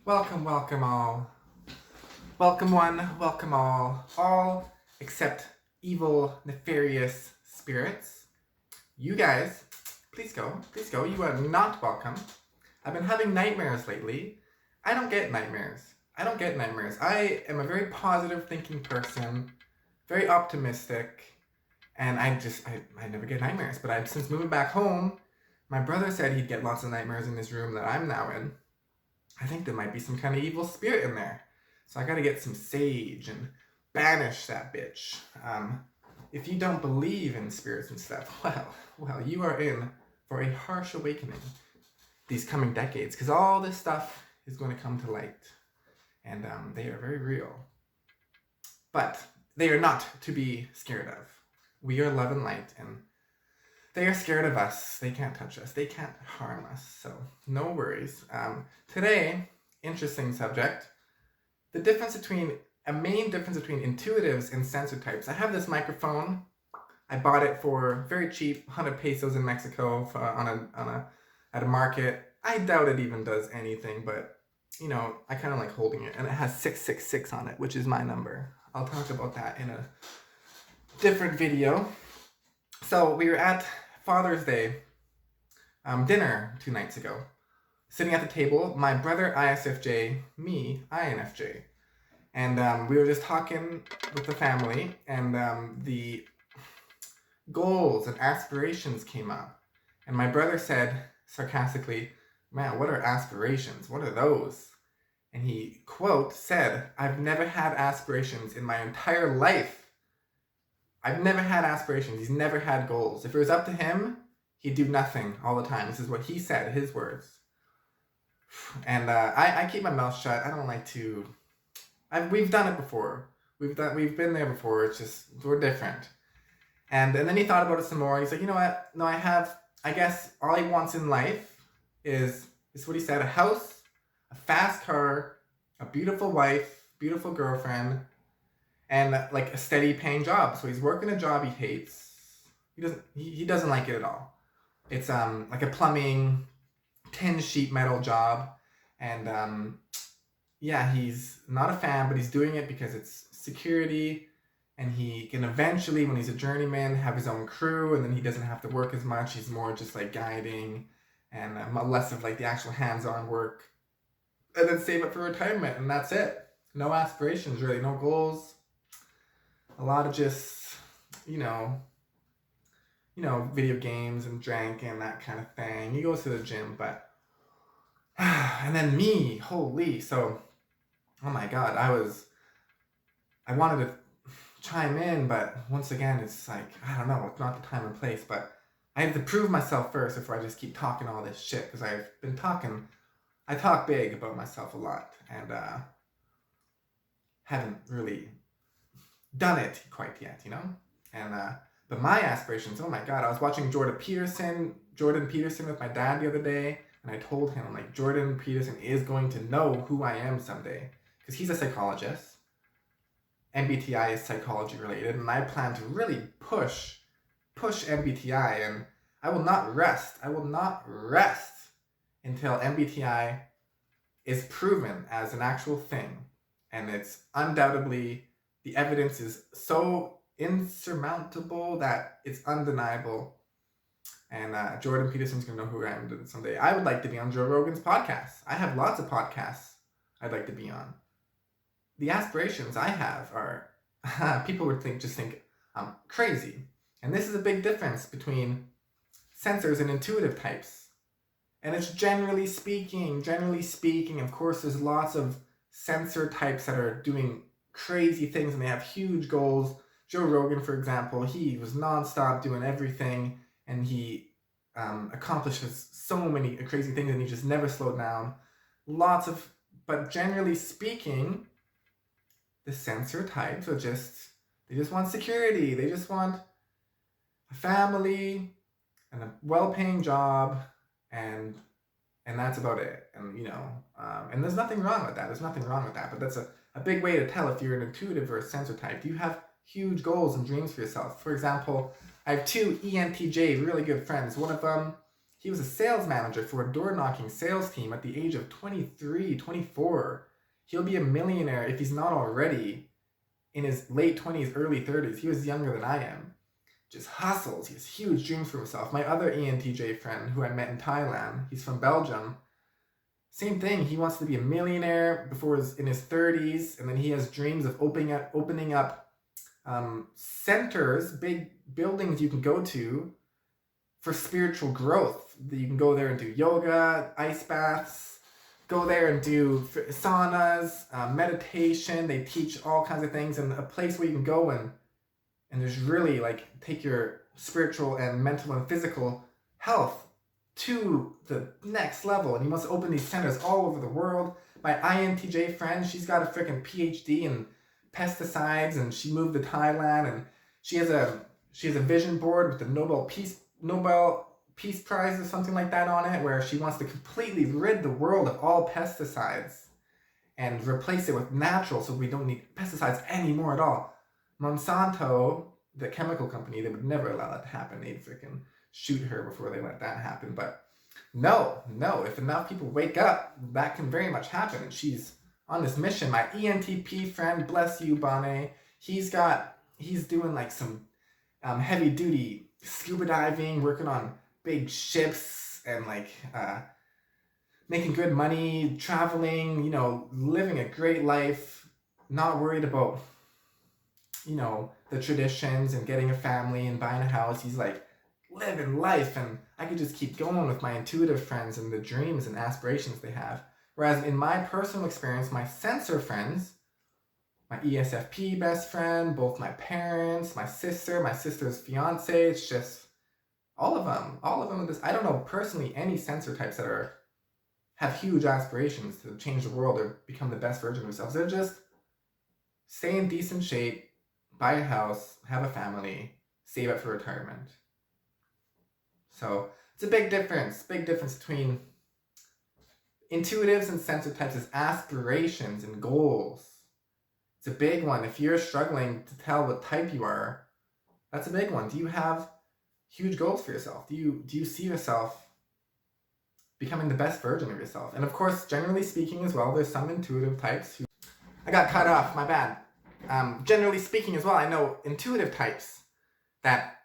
Welcome all. Welcome one, welcome all except evil, nefarious spirits. You guys, please go, you are not welcome. I've been having nightmares lately. I don't get nightmares. I am a very positive thinking person, very optimistic, and I never get nightmares. But since moving back home, my brother said he'd get lots of nightmares in his room that I'm now in. I think there might be some kind of evil spirit in there. So I gotta get some sage and banish that bitch. If you don't believe in spirits and stuff, well, you are in for a harsh awakening these coming decades, because all this stuff is going to come to light, and they are very real. But they are not to be scared of. We are love and light, and they are scared of us. They can't touch us. They can't harm us. So no worries. Today, interesting subject. A main difference between intuitives and sensor types. I have this microphone. I bought it for very cheap, 100 pesos in Mexico at a market. I doubt it even does anything, but I kind of like holding it, and it has 666 on it, which is my number. I'll talk about that in a different video. So we were at Father's Day dinner 2 nights ago. Sitting at the table, my brother ISFJ, me INFJ. And we were just talking with the family, and the goals and aspirations came up. And my brother said sarcastically, "Man, what are aspirations? What are those?" And he, quote, said, "I've never had aspirations in my entire life." I've never had aspirations. He's never had goals. If it was up to him, he'd do nothing all the time. This is what he said, his words. And I keep my mouth shut. I don't like to... we've done it before. We've been there before. It's just, we're different. And then he thought about it some more. He's like, you know what? No, I guess all he wants in life is what he said, a house, a fast car, a beautiful wife, beautiful girlfriend, and like a steady paying job. So he's working a job he hates. He doesn't like it at all. It's like a plumbing, tin sheet metal job. And yeah, he's not a fan, but he's doing it because it's security, and he can eventually, when he's a journeyman, have his own crew, and then he doesn't have to work as much. He's more just like guiding and less of like the actual hands-on work, and then save it for retirement, and that's it. No aspirations, really, no goals. A lot of just, video games and drinking and that kind of thing. He goes to the gym, but and then me, holy, so oh my god, I wanted to chime in, but once again, it's like, I don't know, it's not the time and place, but I have to prove myself first before I just keep talking all this shit, because I talk big about myself a lot, and haven't really done it quite yet, and but my aspirations, oh my god, I was watching Jordan Peterson with my dad the other day, and I told him, like, Jordan Peterson is going to know who I am someday, because he's a psychologist. MBTI is psychology related, and I plan to really push MBTI, and I will not rest until MBTI is proven as an actual thing. And it's undoubtedly, the evidence is so insurmountable that it's undeniable. And Jordan Peterson's going to know who I am someday. I would like to be on Joe Rogan's podcast. I have lots of podcasts I'd like to be on. The aspirations I have are, people would think I'm crazy. And this is a big difference between sensors and intuitive types. And it's generally speaking, of course, there's lots of sensor types that are doing crazy things and they have huge goals. Joe Rogan, for example, he was nonstop doing everything, and he accomplishes so many crazy things, and he just never slowed down. But generally speaking, the sensor types are they just want security. They just want a family and a well-paying job, and that's about it. And and there's nothing wrong with that. But that's a big way to tell if you're an intuitive or a sensor type. Do you have huge goals and dreams for yourself? For example, I have 2 ENTJ really good friends. One of them, He was a sales manager for a door-knocking sales team at the age of 23, 24. He'll be a millionaire if he's not already in his late 20s, early 30s. He was younger than I am. Just hustles. He has huge dreams for himself. My other ENTJ friend who I met in Thailand, he's from Belgium. Same thing. He wants to be a millionaire before in his 30s, and then he has dreams of opening up centers, big buildings you can go to for spiritual growth. You can go there and do yoga, ice baths, go there and do saunas, meditation. They teach all kinds of things, and a place where you can go and there's really like take your spiritual and mental and physical health to the next level. And he wants to open these centers all over the world. My INTJ friend, she's got a freaking PhD in pesticides, and she moved to Thailand, and she has a vision board with the Nobel Peace Prize or something like that on it, where she wants to completely rid the world of all pesticides and replace it with natural, so we don't need pesticides anymore at all. Monsanto, the chemical company, they would never allow that to happen. They'd freaking shoot her before they let that happen. But no, if enough people wake up, that can very much happen. And she's on this mission. My ENTP friend, bless you, Bonnet, he's doing like some heavy duty scuba diving, working on big ships, and like making good money, traveling, living a great life, not worried about the traditions and getting a family and buying a house. He's like living life, and I could just keep going with my intuitive friends and the dreams and aspirations they have. Whereas in my personal experience, my sensor friends, my ESFP best friend, both my parents, my sister's fiance, it's just all of them. I don't know personally any sensor types that have huge aspirations to change the world or become the best version of themselves. They're just stay in decent shape, buy a house, have a family, save up for retirement. So it's a big difference between intuitives and sensor types is aspirations and goals. It's a big one. If you're struggling to tell what type you are, that's a big one. Do you have huge goals for yourself? Do you see yourself becoming the best version of yourself? And of course, generally speaking as well, there's some intuitive types who... I got cut off, my bad. Generally speaking as well, I know intuitive types that,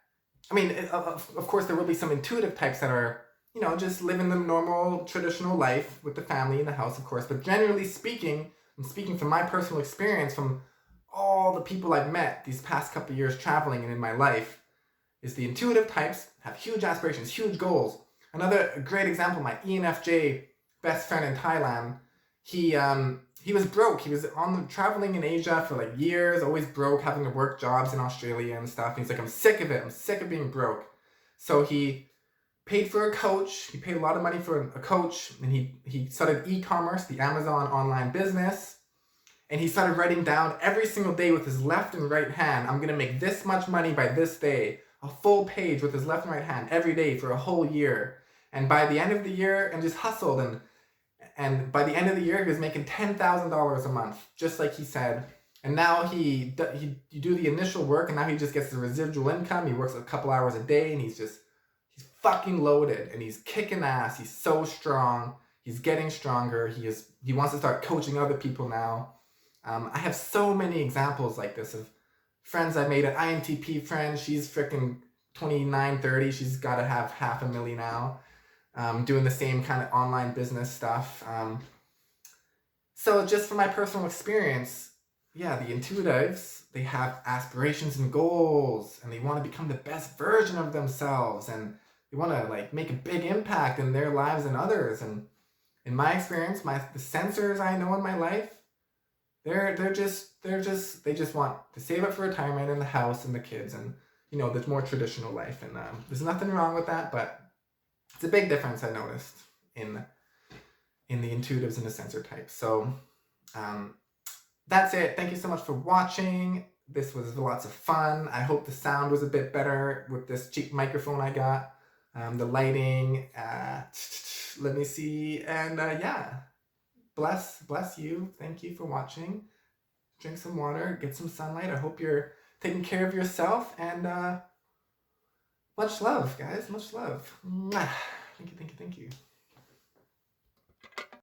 of course there will be some intuitive types that are, just living the normal traditional life with the family in the house, of course. But generally speaking, I'm speaking from my personal experience, from all the people I've met these past couple of years traveling and in my life, is the intuitive types have huge aspirations, huge goals. Another great example, my ENFJ best friend in Thailand, he was broke. He was traveling in Asia for like years, always broke, having to work jobs in Australia and stuff. And he's like, I'm sick of it. I'm sick of being broke. So he paid for a coach. He paid a lot of money for a coach, and he started e-commerce, the Amazon online business. And he started writing down every single day with his left and right hand, I'm going to make this much money by this day. A full page with his left and right hand every day for a whole year. And by the end of the year, and just hustled, and by the end of the year, he was making $10,000 a month, just like he said. And now you do the initial work, and now he just gets the residual income. He works a couple hours a day, and he's fucking loaded, and he's kicking ass. He's so strong. He's getting stronger. He wants to start coaching other people now. I have so many examples like this of friends I made. An INTP friend, she's freaking 29, 30. She's got to have $500,000 now. Doing the same kind of online business stuff. So just from my personal experience, yeah, the intuitives, they have aspirations and goals, and they want to become the best version of themselves, and they want to like make a big impact in their lives and others. And in my experience, the sensors I know in my life, they just want to save up for retirement and the house and the kids and the more traditional life. And there's nothing wrong with that, but it's a big difference I noticed in the intuitives and the sensor types. So that's it. Thank you so much for watching. This was lots of fun. I hope the sound was a bit better with this cheap microphone I got. The lighting, let me see. And yeah, bless you. Thank you for watching. Drink some water, get some sunlight. I hope you're taking care of yourself, and much love, guys. Much love. Mwah. Thank you, thank you, thank you.